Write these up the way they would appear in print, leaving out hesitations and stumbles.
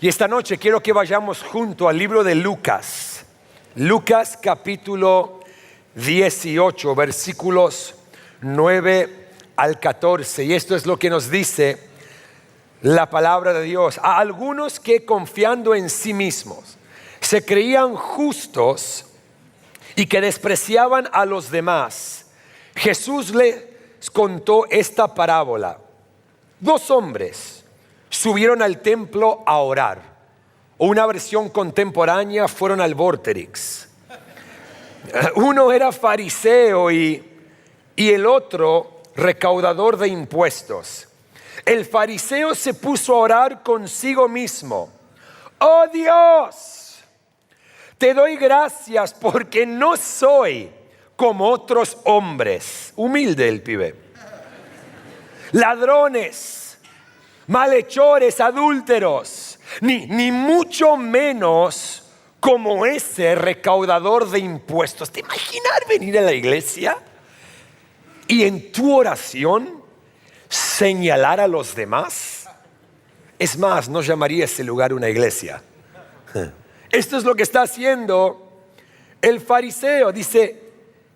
Y esta noche quiero que vayamos junto al libro de Lucas. Lucas capítulo 18, versículos 9 al 14. Y esto es lo que nos dice la palabra de Dios. A algunos que confiando en sí mismos se creían justos y que despreciaban a los demás, Jesús les contó esta parábola. Dos hombres subieron al templo a orar. O una versión contemporánea, fueron al Vorterix. Uno era fariseo y el otro recaudador de impuestos. El fariseo se puso a orar consigo mismo. Oh Dios, te doy gracias porque no soy como otros hombres. Humilde el pibe. Ladrones, malhechores, adúlteros, ni mucho menos como ese recaudador de impuestos. ¿Te imaginas venir a la iglesia y en tu oración señalar a los demás? Es más, no llamaría ese lugar una iglesia. Esto es lo que está haciendo el fariseo. Dice,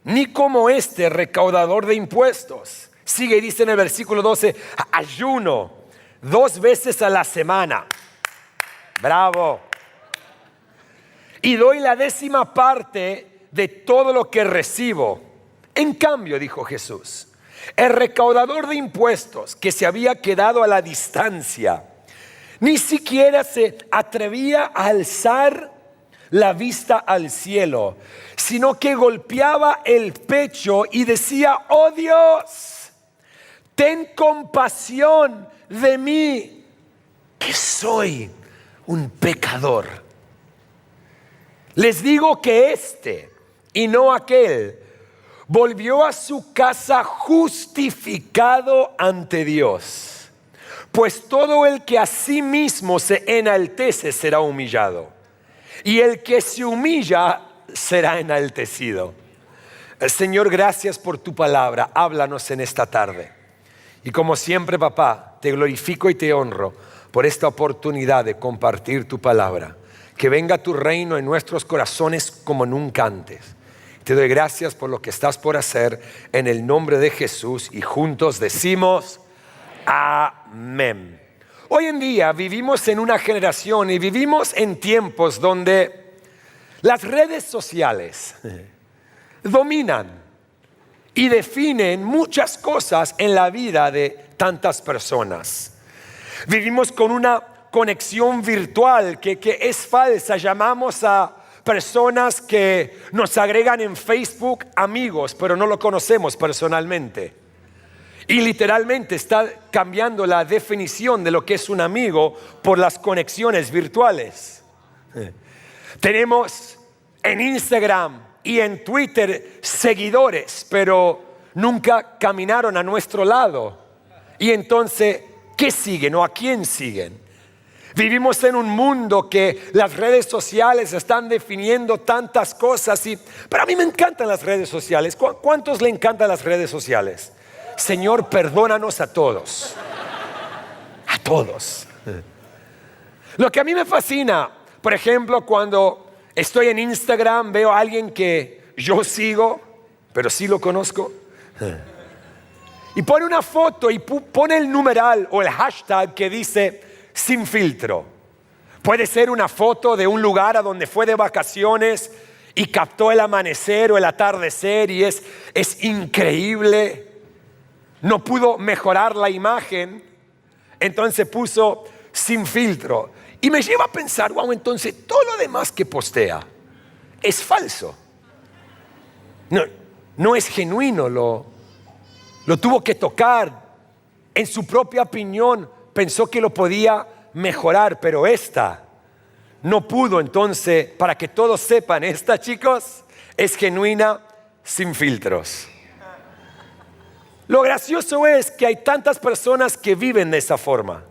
ni como este recaudador de impuestos. Sigue y dice en el versículo 12, ayuno 2 veces a la semana. Bravo. Y doy la 10ª parte de todo lo que recibo. En cambio, dijo Jesús, el recaudador de impuestos que se había quedado a la distancia, ni siquiera se atrevía a alzar la vista al cielo, sino que golpeaba el pecho y decía, oh Dios, ten compasión de mí, que soy un pecador. Les digo que este y no aquel volvió a su casa justificado ante Dios. Pues todo el que a sí mismo se enaltece será humillado, y el que se humilla será enaltecido. Señor, gracias por tu palabra. Háblanos en esta tarde. Y como siempre, papá, te glorifico y te honro por esta oportunidad de compartir tu palabra. Que venga tu reino en nuestros corazones como nunca antes. Te doy gracias por lo que estás por hacer en el nombre de Jesús y juntos decimos amén. Hoy en día vivimos en una generación y vivimos en tiempos donde las redes sociales dominan y definen muchas cosas en la vida de tantas personas. Vivimos con una conexión virtual que es falsa. Llamamos a personas que nos agregan en Facebook amigos, pero no lo conocemos personalmente. Y literalmente está cambiando la definición de lo que es un amigo por las conexiones virtuales. Tenemos en Instagram y en Twitter seguidores, pero nunca caminaron a nuestro lado. Y entonces, ¿qué siguen o a quién siguen? Vivimos en un mundo que las redes sociales están definiendo tantas cosas. Pero a mí me encantan las redes sociales. ¿Cuántos le encantan las redes sociales? Señor, perdónanos a todos. A todos. Lo que a mí me fascina, por ejemplo, cuando estoy en Instagram, veo a alguien que yo sigo, pero sí lo conozco. Y pone una foto y pone el numeral o el hashtag que dice sin filtro. Puede ser una foto de un lugar a donde fue de vacaciones y captó el amanecer o el atardecer y es increíble. No pudo mejorar la imagen, entonces puso sin filtro. Y me lleva a pensar, wow, entonces todo lo demás que postea es falso. No es genuino, lo tuvo que tocar. En su propia opinión pensó que lo podía mejorar, pero esta no pudo. Entonces, para que todos sepan, esta, chicos, es genuina, sin filtros. Lo gracioso es que hay tantas personas que viven de esa forma.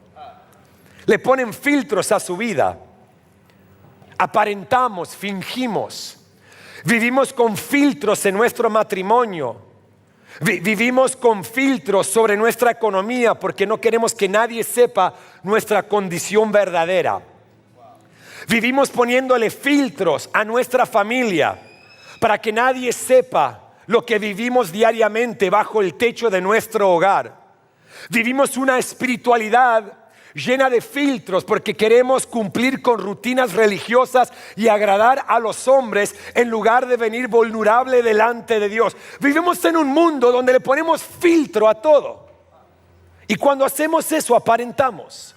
Le ponen filtros a su vida. Aparentamos, fingimos. Vivimos con filtros en nuestro matrimonio. Vivimos con filtros sobre nuestra economía porque no queremos que nadie sepa nuestra condición verdadera. Vivimos poniéndole filtros a nuestra familia para que nadie sepa lo que vivimos diariamente bajo el techo de nuestro hogar. Vivimos una espiritualidad llena de filtros porque queremos cumplir con rutinas religiosas y agradar a los hombres en lugar de venir vulnerable delante de Dios. Vivimos en un mundo donde le ponemos filtro a todo. Y cuando hacemos eso aparentamos.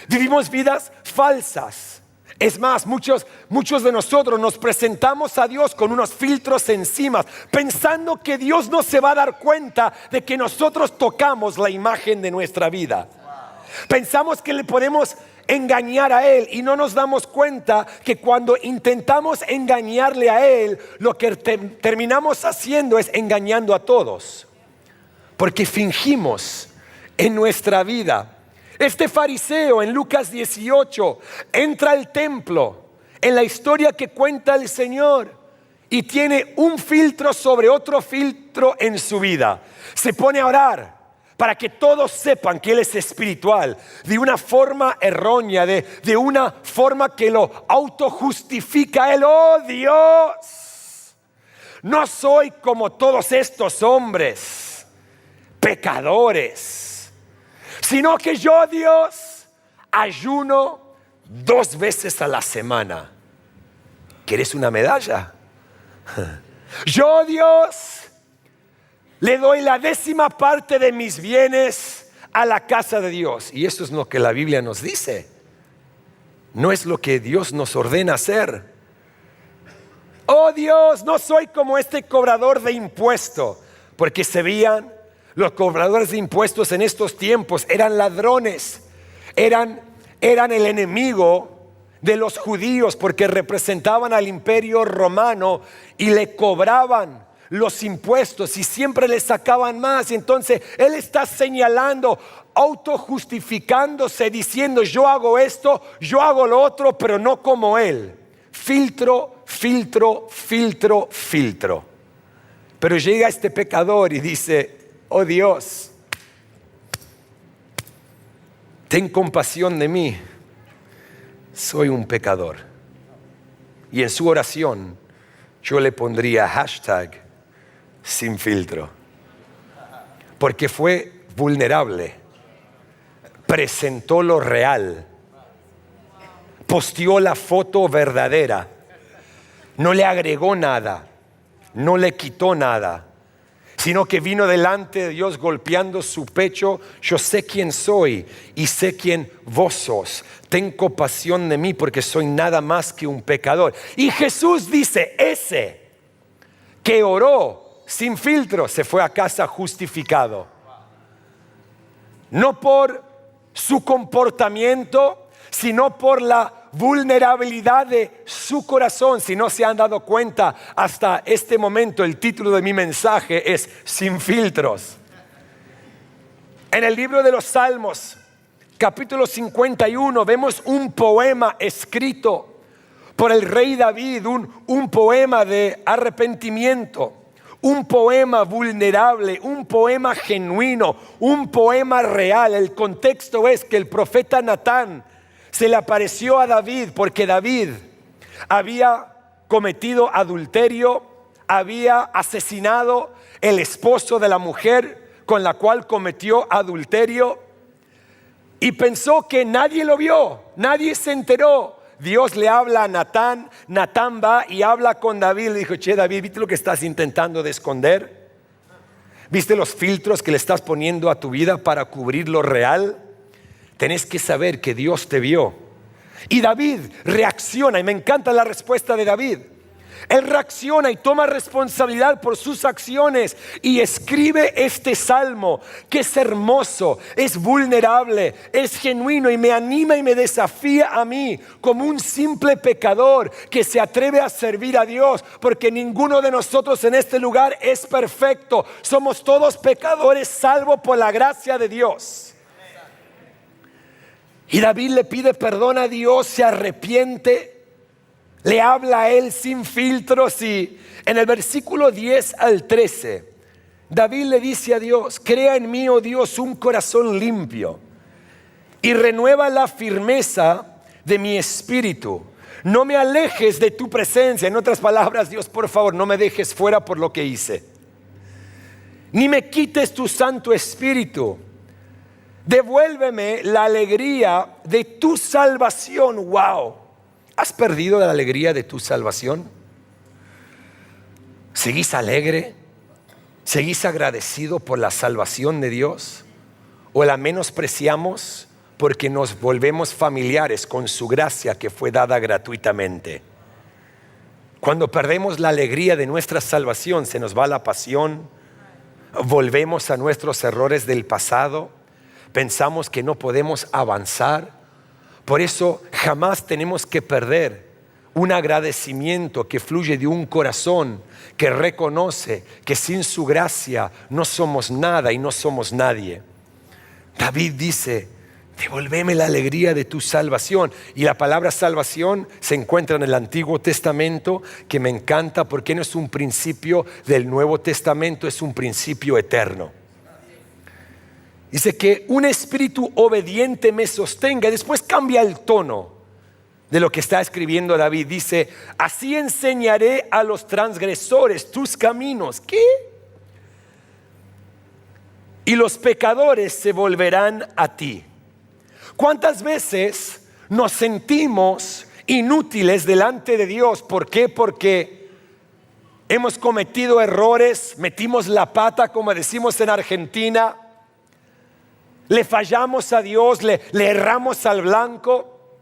Vivimos vidas falsas. Es más, muchos de nosotros nos presentamos a Dios con unos filtros encima, pensando que Dios no se va a dar cuenta de que nosotros tocamos la imagen de nuestra vida. Pensamos que le podemos engañar a Él y no nos damos cuenta que cuando intentamos engañarle a Él, lo que terminamos haciendo es engañando a todos. Porque fingimos en nuestra vida. Este fariseo en Lucas 18 entra al templo en la historia que cuenta el Señor y tiene un filtro sobre otro filtro en su vida. Se pone a orar para que todos sepan que Él es espiritual, de una forma errónea, de una forma que lo autojustifica a Él. ¡Oh Dios! No soy como todos estos hombres pecadores, sino que yo, Dios, ayuno 2 veces a la semana. ¿Quieres una medalla? Yo, Dios, le doy la 10ª parte de mis bienes a la casa de Dios. Y eso es lo que la Biblia nos dice. No es lo que Dios nos ordena hacer. Oh Dios, no soy como este cobrador de impuestos, porque se veían. Los cobradores de impuestos en estos tiempos eran ladrones, eran el enemigo de los judíos porque representaban al imperio romano y le cobraban los impuestos y siempre le sacaban más. Y entonces él está señalando, autojustificándose, diciendo: yo hago esto, yo hago lo otro, pero no como él. Filtro, filtro, filtro, filtro. Pero llega este pecador y dice: oh Dios, ten compasión de mí, soy un pecador. Y en su oración yo le pondría hashtag sin filtro, porque fue vulnerable, presentó lo real, posteó la foto verdadera, no le agregó nada, no le quitó nada, sino que vino delante de Dios golpeando su pecho: yo sé quién soy y sé quién vos sos. Ten compasión de mí porque soy nada más que un pecador. Y Jesús dice: ese que oró sin filtro se fue a casa justificado. No por su comportamiento, sino por la vulnerabilidad de su corazón. Si no se han dado cuenta hasta este momento, el título de mi mensaje es Sin filtros. En el libro de los Salmos, capítulo 51, vemos un poema escrito por el rey David, un poema de arrepentimiento, un poema vulnerable, un poema genuino, un poema real. El contexto es que el profeta Natán se le apareció a David porque David había cometido adulterio, había asesinado el esposo de la mujer con la cual cometió adulterio y pensó que nadie lo vio, nadie se enteró. Dios le habla a Natán, Natán va y habla con David. Le dijo: che, David, ¿viste lo que estás intentando de esconder? ¿Viste los filtros que le estás poniendo a tu vida para cubrir lo real? Tenés que saber que Dios te vio. Y David reacciona, y me encanta la respuesta de David. Él reacciona y toma responsabilidad por sus acciones y escribe este salmo que es hermoso, es vulnerable, es genuino y me anima y me desafía a mí como un simple pecador que se atreve a servir a Dios, porque ninguno de nosotros en este lugar es perfecto. Somos todos pecadores salvo por la gracia de Dios. Y David le pide perdón a Dios, se arrepiente, le habla a él sin filtros y en el versículo 10 al 13, David le dice a Dios: crea en mí, oh Dios, un corazón limpio y renueva la firmeza de mi espíritu. No me alejes de tu presencia. En otras palabras, Dios, por favor, no me dejes fuera por lo que hice. Ni me quites tu Santo Espíritu. Devuélveme la alegría de tu salvación. Wow. ¿Has perdido la alegría de tu salvación? ¿Seguís alegre? ¿Seguís agradecido por la salvación de Dios? ¿O la menospreciamos porque nos volvemos familiares con su gracia que fue dada gratuitamente? Cuando perdemos la alegría de nuestra salvación, se nos va la pasión, volvemos a nuestros errores del pasado, pensamos que no podemos avanzar. Por eso jamás tenemos que perder un agradecimiento que fluye de un corazón que reconoce que sin su gracia no somos nada y no somos nadie. David dice: devuélveme la alegría de tu salvación. Y la palabra salvación se encuentra en el Antiguo Testamento, que me encanta porque no es un principio del Nuevo Testamento, es un principio eterno. Dice que un espíritu obediente me sostenga. Y después cambia el tono de lo que está escribiendo David. Dice: así enseñaré a los transgresores tus caminos. ¿Qué? Y los pecadores se volverán a ti. ¿Cuántas veces nos sentimos inútiles delante de Dios? ¿Por qué? Porque hemos cometido errores, metimos la pata, como decimos en Argentina, le fallamos a Dios, le erramos al blanco.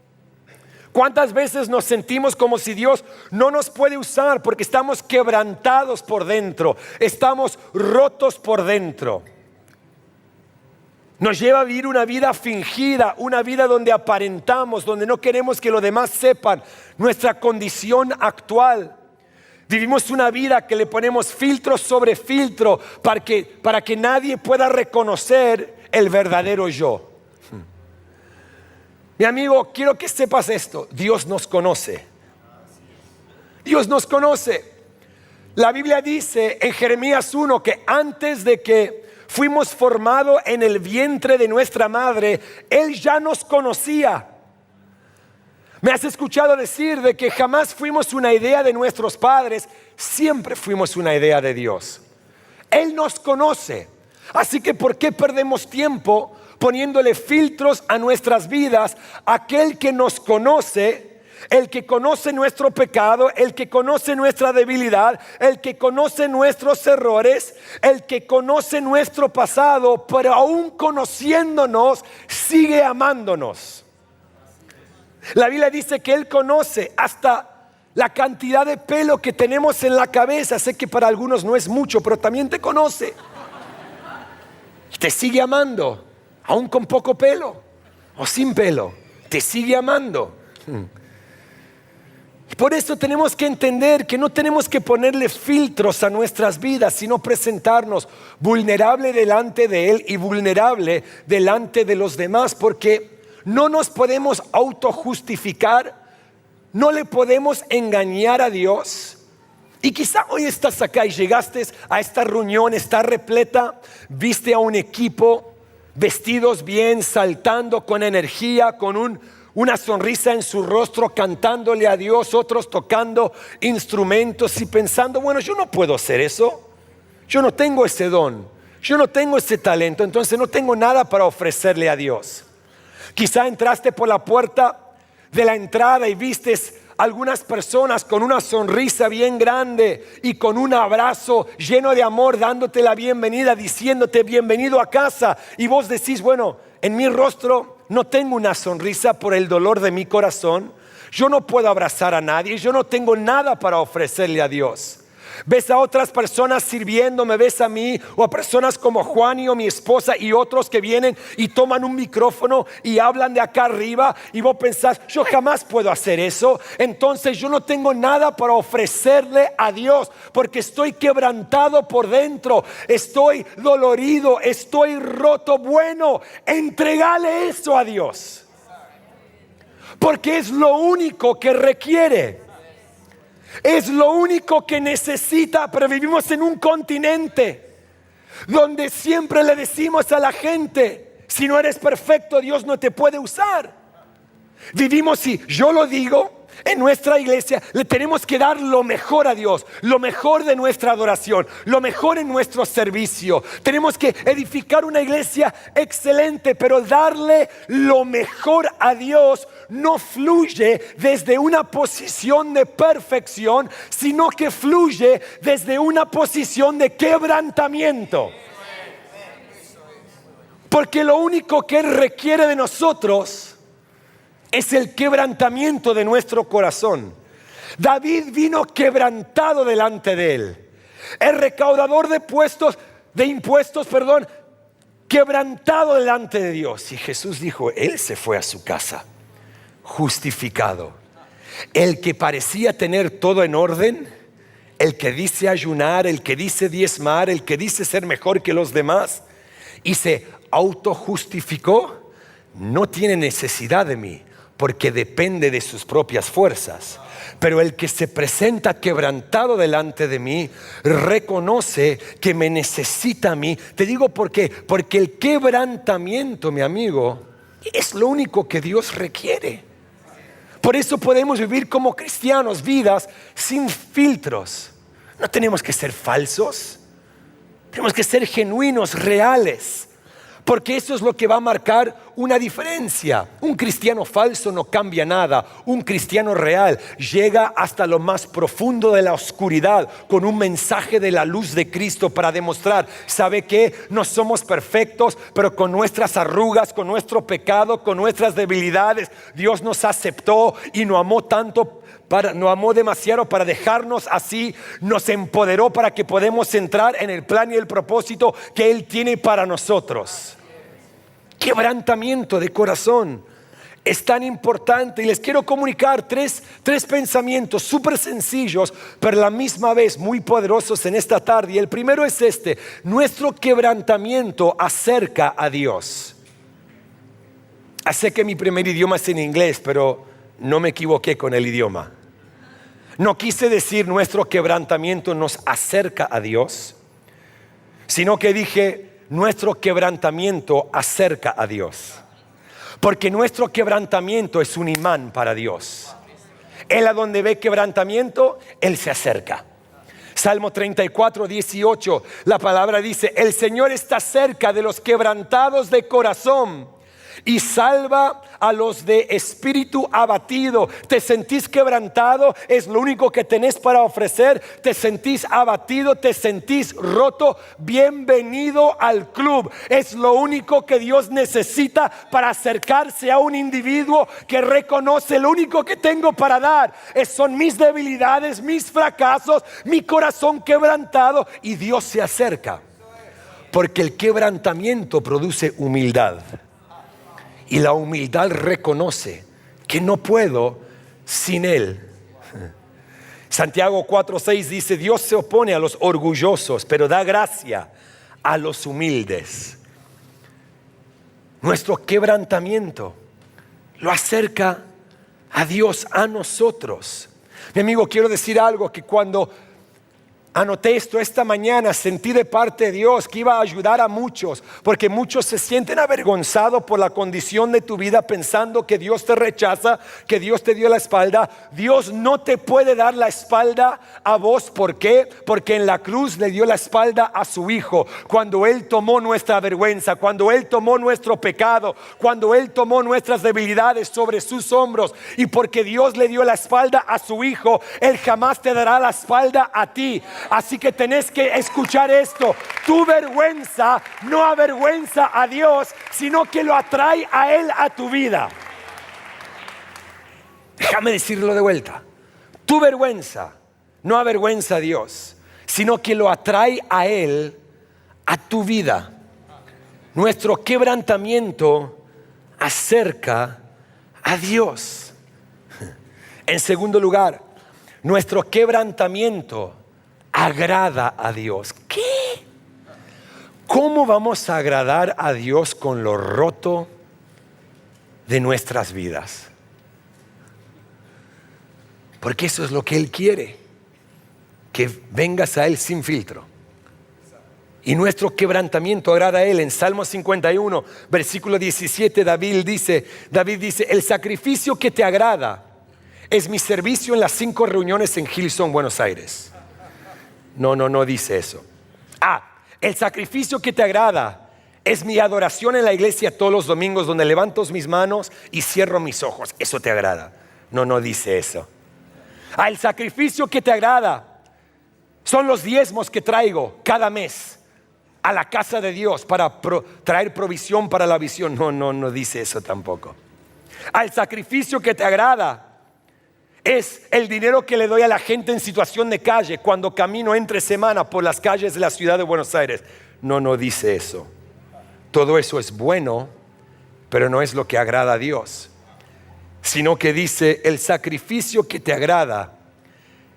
¿Cuántas veces nos sentimos como si Dios no nos puede usar porque estamos quebrantados por dentro, estamos rotos por dentro? Nos lleva a vivir una vida fingida, una vida donde aparentamos, donde no queremos que los demás sepan nuestra condición actual. Vivimos una vida que le ponemos filtro sobre filtro para que nadie pueda reconocer el verdadero yo. Mi amigo, quiero que sepas esto: Dios nos conoce. Dios nos conoce. La Biblia dice en Jeremías 1 que antes de que fuimos formados en el vientre de nuestra madre, Él ya nos conocía. Me has escuchado decir de que jamás fuimos una idea de nuestros padres, siempre fuimos una idea de Dios. Él nos conoce. Así que ¿por qué perdemos tiempo poniéndole filtros a nuestras vidas? Aquel que nos conoce, el que conoce nuestro pecado, el que conoce nuestra debilidad, el que conoce nuestros errores, el que conoce nuestro pasado, pero aún conociéndonos, sigue amándonos. La Biblia dice que Él conoce hasta la cantidad de pelo que tenemos en la cabeza. Sé que para algunos no es mucho, pero también te conoce. Te sigue amando, aún con poco pelo o sin pelo. Te sigue amando. Por eso tenemos que entender que no tenemos que ponerle filtros a nuestras vidas, sino presentarnos vulnerable delante de Él y vulnerable delante de los demás, porque no nos podemos autojustificar, no le podemos engañar a Dios. Y quizá hoy estás acá y llegaste a esta reunión, está repleta, viste a un equipo vestidos bien, saltando con energía, con una sonrisa en su rostro, cantándole a Dios, otros tocando instrumentos y pensando: bueno, yo no puedo hacer eso, yo no tengo ese don, yo no tengo ese talento, entonces no tengo nada para ofrecerle a Dios. Quizá entraste por la puerta de la entrada y vistes algunas personas con una sonrisa bien grande y con un abrazo lleno de amor, dándote la bienvenida, diciéndote bienvenido a casa, y vos decís: bueno, en mi rostro no tengo una sonrisa por el dolor de mi corazón, yo no puedo abrazar a nadie, yo no tengo nada para ofrecerle a Dios. Ves a otras personas sirviendo, me ves a mí, o a personas como Juani o mi esposa y otros que vienen y toman un micrófono y hablan de acá arriba, y vos pensás: yo jamás puedo hacer eso, entonces yo no tengo nada para ofrecerle a Dios, porque estoy quebrantado por dentro, estoy dolorido, estoy roto. Bueno, entregale eso a Dios, porque es lo único que requiere. Es lo único que necesita. Pero vivimos en un continente donde siempre le decimos a la gente: si no eres perfecto, Dios no te puede usar. Vivimos, y yo lo digo, en nuestra iglesia le tenemos que dar lo mejor a Dios, lo mejor de nuestra adoración, lo mejor en nuestro servicio. Tenemos que edificar una iglesia excelente, pero darle lo mejor a Dios no fluye desde una posición de perfección, sino que fluye desde una posición de quebrantamiento. Porque lo único que Él requiere de nosotros es el quebrantamiento de nuestro corazón. David vino quebrantado delante de Él. El recaudador de impuestos, quebrantado delante de Dios. Y Jesús dijo, Él se fue a su casa justificado. El que parecía tener todo en orden, el que dice ayunar, el que dice diezmar, el que dice ser mejor que los demás, y se autojustificó, no tiene necesidad de mí, porque depende de sus propias fuerzas. Pero el que se presenta quebrantado delante de mí, reconoce que me necesita a mí. Te digo por qué, porque el quebrantamiento, mi amigo, es lo único que Dios requiere. Por eso podemos vivir como cristianos vidas sin filtros. No tenemos que ser falsos, tenemos que ser genuinos, reales. Porque eso es lo que va a marcar una diferencia. Un cristiano falso no cambia nada. Un cristiano real llega hasta lo más profundo de la oscuridad con un mensaje de la luz de Cristo para demostrar, ¿sabe qué? No somos perfectos, pero con nuestras arrugas, con nuestro pecado, con nuestras debilidades, Dios nos aceptó y nos amó tanto. Nos amó demasiado para dejarnos así, nos empoderó para que podamos entrar en el plan y el propósito que Él tiene para nosotros. Quebrantamiento de corazón es tan importante, y les quiero comunicar tres pensamientos súper sencillos, pero a la misma vez muy poderosos en esta tarde. Y el primero es este: nuestro quebrantamiento acerca a Dios. Sé que mi primer idioma es en inglés, pero no me equivoqué con el idioma. No quise decir nuestro quebrantamiento nos acerca a Dios, sino que dije nuestro quebrantamiento acerca a Dios. Porque nuestro quebrantamiento es un imán para Dios. Él, a donde ve quebrantamiento, Él se acerca. Salmo 34, 18, la palabra dice: el Señor está cerca de los quebrantados de corazón y salva a los de espíritu abatido. ¿Te sentís quebrantado? ¿Es lo único que tenés para ofrecer? ¿Te sentís abatido? ¿Te sentís roto? Bienvenido al club. Es lo único que Dios necesita para acercarse a un individuo que reconoce: lo único que tengo para dar son mis debilidades, mis fracasos, mi corazón quebrantado. Y Dios se acerca, porque el quebrantamiento produce humildad. Y la humildad reconoce que no puedo sin Él. Santiago 4:6 dice: Dios se opone a los orgullosos, pero da gracia a los humildes. Nuestro quebrantamiento lo acerca a Dios, a nosotros. Mi amigo, quiero decir algo: que cuando anoté esto esta mañana, sentí de parte de Dios que iba a ayudar a muchos, porque muchos se sienten avergonzados por la condición de tu vida, pensando que Dios te rechaza, que Dios te dio la espalda. Dios no te puede dar la espalda a vos. ¿Por qué? Porque en la cruz le dio la espalda a su Hijo. Cuando Él tomó nuestra vergüenza, cuando Él tomó nuestro pecado, cuando Él tomó nuestras debilidades sobre sus hombros, y porque Dios le dio la espalda a su Hijo, Él jamás te dará la espalda a ti. Así que tenés que escuchar esto: tu vergüenza no avergüenza a Dios, sino que lo atrae a Él a tu vida. Déjame decirlo de vuelta: tu vergüenza no avergüenza a Dios, sino que lo atrae a Él a tu vida. Nuestro quebrantamiento acerca a Dios. En segundo lugar, nuestro quebrantamiento agrada a Dios. ¿Qué? ¿Cómo vamos a agradar a Dios con lo roto de nuestras vidas? Porque eso es lo que Él quiere, que vengas a Él sin filtro. Y nuestro quebrantamiento agrada a Él. En Salmo 51, versículo 17, David dice: el sacrificio que te agrada es mi servicio en las 5 reuniones en Hillsong, Buenos Aires. No dice eso. El sacrificio que te agrada es mi adoración en la iglesia todos los domingos, donde levanto mis manos y cierro mis ojos. Eso te agrada. No dice eso. El sacrificio que te agrada son los diezmos que traigo cada mes a la casa de Dios para traer provisión para la visión. No dice eso tampoco. El sacrificio que te agrada es el dinero que le doy a la gente en situación de calle cuando camino entre semana por las calles de la ciudad de Buenos Aires. No dice eso. Todo eso es bueno, pero no es lo que agrada a Dios. Sino que dice, el sacrificio que te agrada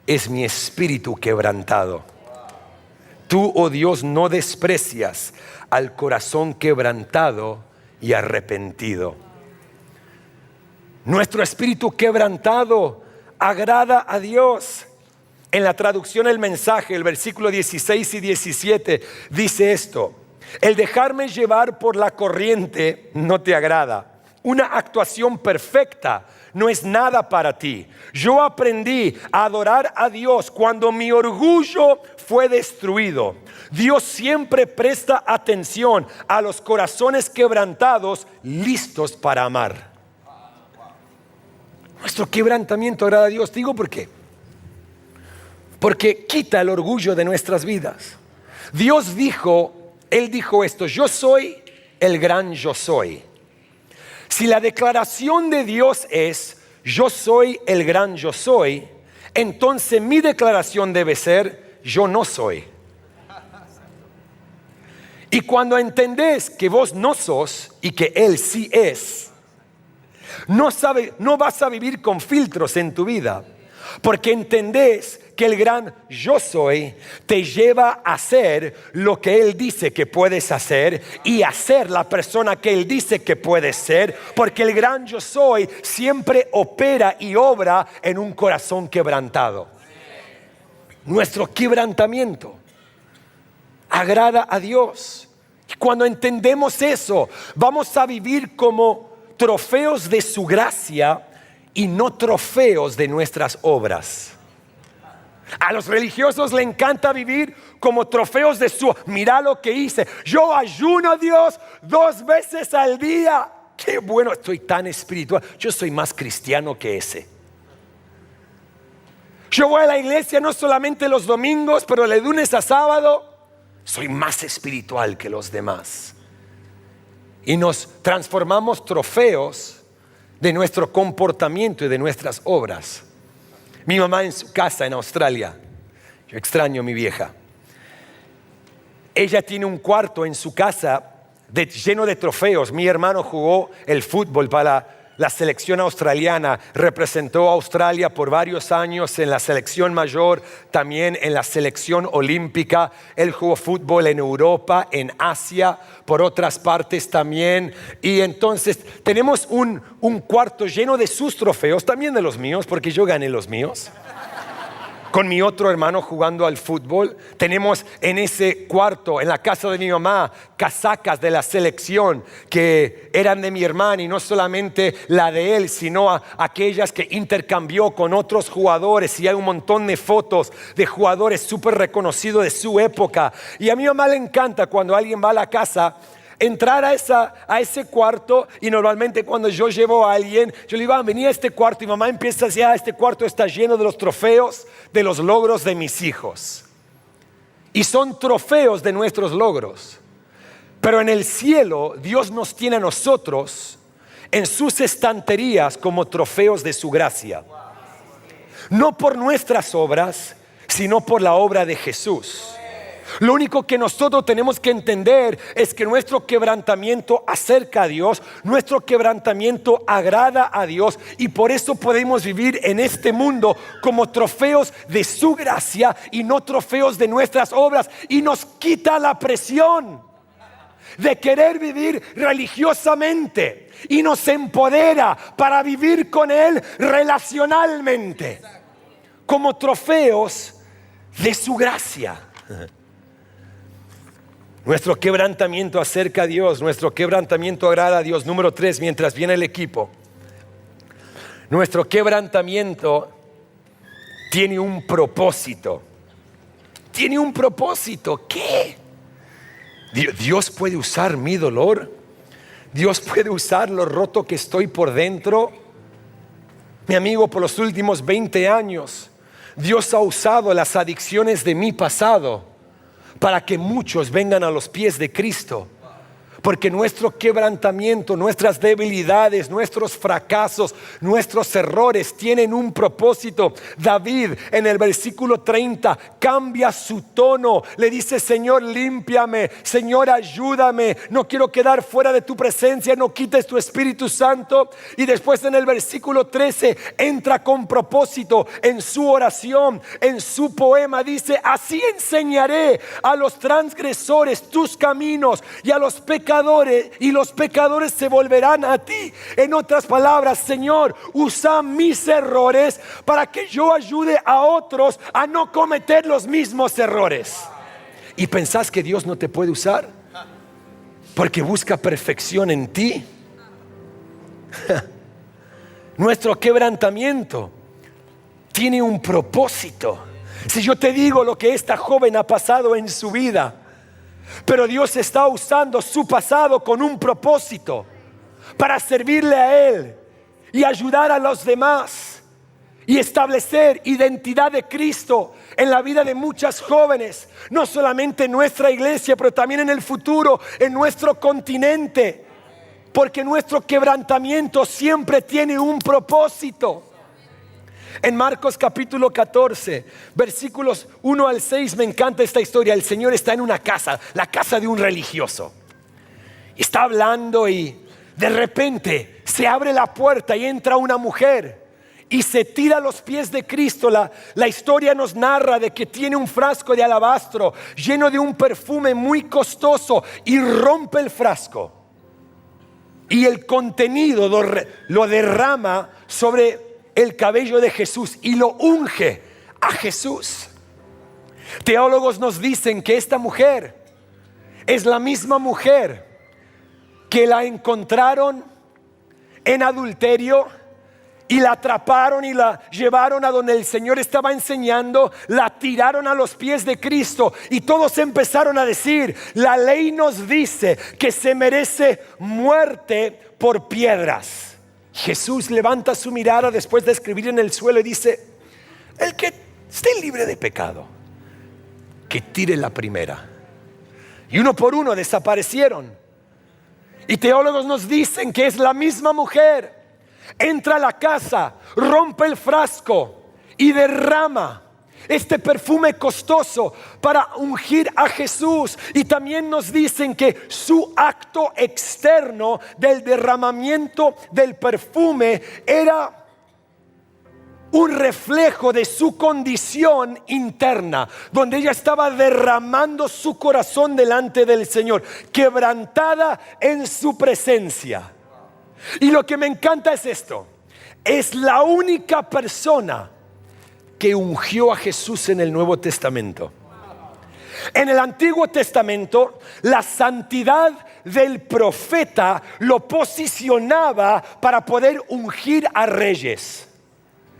es mi espíritu quebrantado. Tú, oh Dios, no desprecias al corazón quebrantado y arrepentido. Nuestro espíritu quebrantado agrada a Dios. En la traducción del mensaje, el versículo 16 y 17 dice esto: el dejarme llevar por la corriente no te agrada. Una actuación perfecta no es nada para ti. Yo aprendí a adorar a Dios cuando mi orgullo fue destruido. Dios siempre presta atención a los corazones quebrantados, listos para amar. Nuestro quebrantamiento agrada a Dios. Digo por qué. Porque quita el orgullo de nuestras vidas. Dios dijo, Él dijo esto: yo soy el gran yo soy. Si la declaración de Dios es yo soy el gran yo soy, entonces mi declaración debe ser yo no soy. Y cuando entendés que vos no sos y que Él sí es, no vas a vivir con filtros en tu vida, porque entendés que el gran yo soy te lleva a hacer lo que Él dice que puedes hacer y a ser la persona que Él dice que puedes ser, porque el gran yo soy siempre opera y obra en un corazón quebrantado. Nuestro quebrantamiento agrada a Dios. Y cuando entendemos eso, vamos a vivir como trofeos de su gracia y no trofeos de nuestras obras. A los religiosos les encanta vivir como trofeos de su, mira lo que hice, yo ayuno a Dios 2 veces al día, qué bueno, estoy tan espiritual, yo soy más cristiano que ese. Yo voy a la iglesia no solamente los domingos, pero de lunes a sábado, soy más espiritual que los demás. Y nos transformamos trofeos de nuestro comportamiento y de nuestras obras. Mi mamá en su casa en Australia, yo extraño a mi vieja. Ella tiene un cuarto en su casa lleno de trofeos. Mi hermano jugó el fútbol para la selección australiana, representó a Australia por varios años en la selección mayor, también en la selección olímpica. Él jugó fútbol en Europa, en Asia, por otras partes también. Y entonces tenemos un cuarto lleno de sus trofeos, también de los míos, porque yo gané los míos. Con mi otro hermano jugando al fútbol. Tenemos en ese cuarto, en la casa de mi mamá, casacas de la selección que eran de mi hermana, y no solamente la de él, sino aquellas que intercambió con otros jugadores. Y hay un montón de fotos de jugadores súper reconocidos de su época. Y a mi mamá le encanta cuando alguien va a la casa entrar a ese cuarto, y normalmente cuando yo llevo a alguien, yo le digo, vení a este cuarto, y mamá empieza a decir, este cuarto está lleno de los trofeos, de los logros de mis hijos. Y son trofeos de nuestros logros. Pero en el cielo, Dios nos tiene a nosotros en sus estanterías como trofeos de su gracia. No por nuestras obras, sino por la obra de Jesús. Lo único que nosotros tenemos que entender es que nuestro quebrantamiento acerca a Dios, nuestro quebrantamiento agrada a Dios, y por eso podemos vivir en este mundo como trofeos de su gracia y no trofeos de nuestras obras, y nos quita la presión de querer vivir religiosamente y nos empodera para vivir con Él relacionalmente como trofeos de su gracia. Nuestro quebrantamiento acerca a Dios, nuestro quebrantamiento agrada a Dios. Número 3, mientras viene el equipo, Nuestro quebrantamiento tiene un propósito. Tiene un propósito. ¿Qué? Dios puede usar mi dolor. Dios puede usar lo roto que estoy por dentro. Mi amigo, por los últimos 20 años, Dios ha usado las adicciones de mi pasado para que muchos vengan a los pies de Cristo. Porque nuestro quebrantamiento, nuestras debilidades, nuestros fracasos, nuestros errores tienen un propósito. David en el versículo 30 cambia su tono. Le dice: Señor, límpiame. Señor, ayúdame. No quiero quedar fuera de tu presencia. No quites tu Espíritu Santo. Y después en el versículo 13 entra con propósito en su oración, en su poema. Dice: así enseñaré a los transgresores tus caminos, y a los pecadores, y los pecadores se volverán a ti. En otras palabras, Señor, usa mis errores para que yo ayude a otros a no cometer los mismos errores. ¿Y pensás que Dios no te puede usar porque busca perfección en ti? Nuestro quebrantamiento tiene un propósito. Si yo te digo lo que esta joven ha pasado en su vida, pero Dios está usando su pasado con un propósito para servirle a Él y ayudar a los demás y establecer identidad de Cristo en la vida de muchas jóvenes, no solamente en nuestra iglesia, pero también en el futuro, en nuestro continente, porque nuestro quebrantamiento siempre tiene un propósito. En Marcos capítulo 14, versículos 1 al 6, me encanta esta historia. El Señor está en una casa, la casa de un religioso. Está hablando y de repente se abre la puerta y entra una mujer y se tira a los pies de Cristo. La historia nos narra de que tiene un frasco de alabastro lleno de un perfume muy costoso y rompe el frasco. Y el contenido lo derrama sobre el cabello de Jesús y lo unge a Jesús. Teólogos nos dicen que esta mujer es la misma mujer que la encontraron en adulterio y la atraparon y la llevaron a donde el Señor estaba enseñando, la tiraron a los pies de Cristo y todos empezaron a decir: la ley nos dice que se merece muerte por piedras. Jesús levanta su mirada después de escribir en el suelo y dice: el que esté libre de pecado, que tire la primera. Y uno por uno desaparecieron. Y teólogos nos dicen que es la misma mujer. Entra a la casa, rompe el frasco y derrama este perfume costoso para ungir a Jesús. Y también nos dicen que su acto externo del derramamiento del perfume era un reflejo de su condición interna, donde ella estaba derramando su corazón delante del Señor, quebrantada en su presencia. Y lo que me encanta es esto: es la única persona que ungió a Jesús en el Nuevo Testamento. En el Antiguo Testamento, la santidad del profeta lo posicionaba para poder ungir a reyes.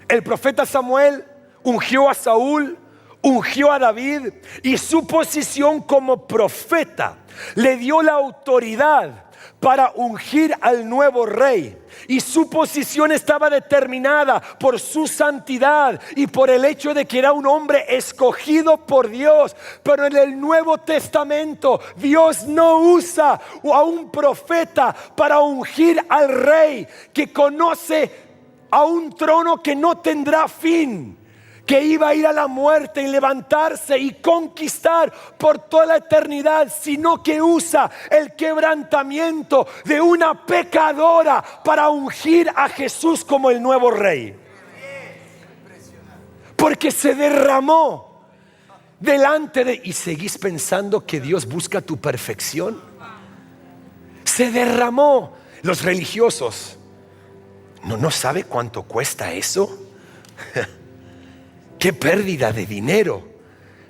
El profeta Samuel ungió a Saúl, ungió a David, y su posición como profeta le dio la autoridad para ungir al nuevo rey. Y su posición estaba determinada por su santidad y por el hecho de que era un hombre escogido por Dios. Pero en el Nuevo Testamento Dios no usa a un profeta para ungir al rey que conoce a un trono que no tendrá fin, que iba a ir a la muerte y levantarse y conquistar por toda la eternidad, sino que usa el quebrantamiento de una pecadora para ungir a Jesús como el nuevo rey. Porque se derramó delante de... ¿Y seguís pensando que Dios busca tu perfección? Se derramó. Los religiosos, ¿no sabe cuánto cuesta eso? ¡Qué pérdida de dinero!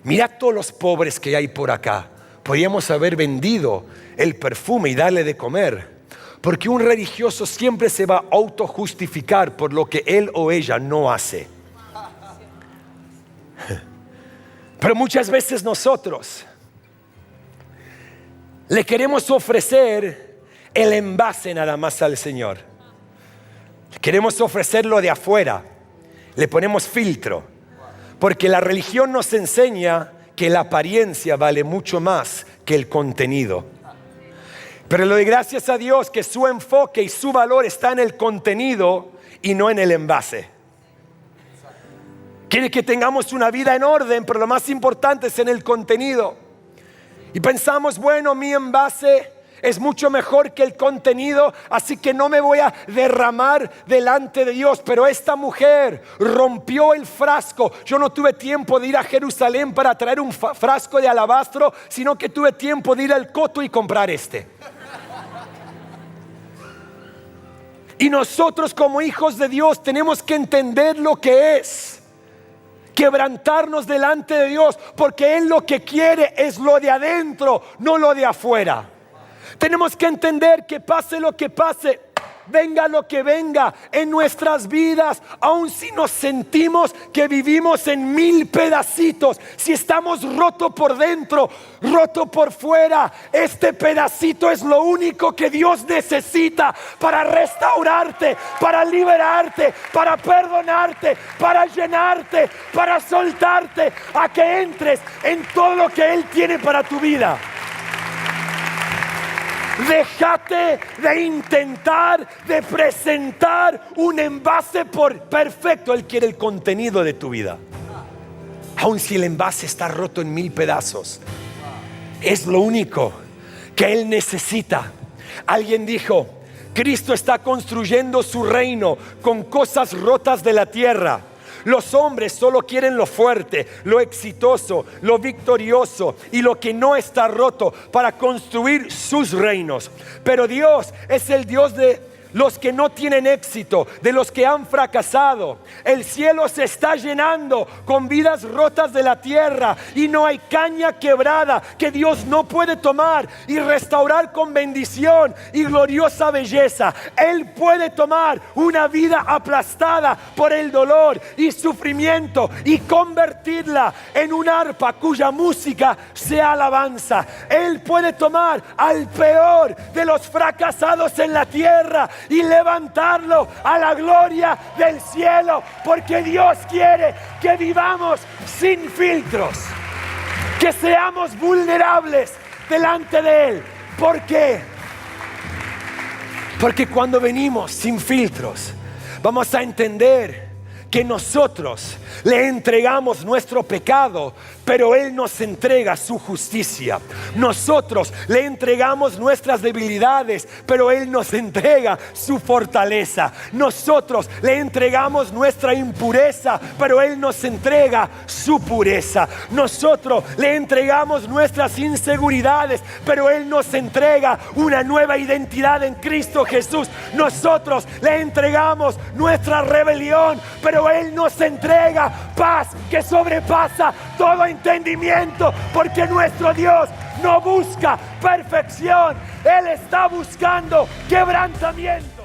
Mira todos los pobres que hay por acá. Podríamos haber vendido el perfume y darle de comer. Porque un religioso siempre se va a autojustificar por lo que él o ella no hace. Pero muchas veces nosotros le queremos ofrecer el envase nada más al Señor. Queremos ofrecerlo de afuera. Le ponemos filtro. Porque la religión nos enseña que la apariencia vale mucho más que el contenido. Pero le doy gracias a Dios que su enfoque y su valor está en el contenido y no en el envase. Quiere que tengamos una vida en orden, pero lo más importante es en el contenido. Y pensamos, bueno, mi envase es mucho mejor que el contenido, así que no me voy a derramar delante de Dios. Pero esta mujer rompió el frasco. Yo no tuve tiempo de ir a Jerusalén para traer un frasco de alabastro, sino que tuve tiempo de ir al Coto y comprar este. Y nosotros como hijos de Dios tenemos que entender lo que es quebrantarnos delante de Dios, porque Él lo que quiere es lo de adentro, no lo de afuera. Tenemos que entender que pase lo que pase, venga lo que venga en nuestras vidas, aun si nos sentimos que vivimos en 1000 pedacitos, si estamos rotos por dentro, roto por fuera, este pedacito es lo único que Dios necesita para restaurarte, para liberarte, para perdonarte, para llenarte, para soltarte, a que entres en todo lo que Él tiene para tu vida. Déjate de intentar de presentar un envase perfecto. Él quiere el contenido de tu vida. Aun si el envase está roto en 1000 pedazos, es lo único que Él necesita. Alguien dijo, Cristo está construyendo su reino con cosas rotas de la tierra. Los hombres solo quieren lo fuerte, lo exitoso, lo victorioso y lo que no está roto para construir sus reinos. Pero Dios es el Dios de los que no tienen éxito, de los que han fracasado. El cielo se está llenando con vidas rotas de la tierra y no hay caña quebrada que Dios no puede tomar y restaurar con bendición y gloriosa belleza. Él puede tomar una vida aplastada por el dolor y sufrimiento y convertirla en un arpa cuya música sea alabanza. Él puede tomar al peor de los fracasados en la tierra y levantarlo a la gloria del cielo, porque Dios quiere que vivamos sin filtros, que seamos vulnerables delante de Él. ¿Por qué? Porque cuando venimos sin filtros, vamos a entender que nosotros le entregamos nuestro pecado, pero Él nos entrega su justicia. Nosotros le entregamos nuestras debilidades, pero Él nos entrega su fortaleza. Nosotros le entregamos nuestra impureza, pero Él nos entrega su pureza. Nosotros le entregamos nuestras inseguridades, pero Él nos entrega una nueva identidad en Cristo Jesús. Nosotros le entregamos nuestra rebelión, pero Él nos entrega paz que sobrepasa todo entendimiento, porque nuestro Dios no busca perfección, Él está buscando quebrantamiento.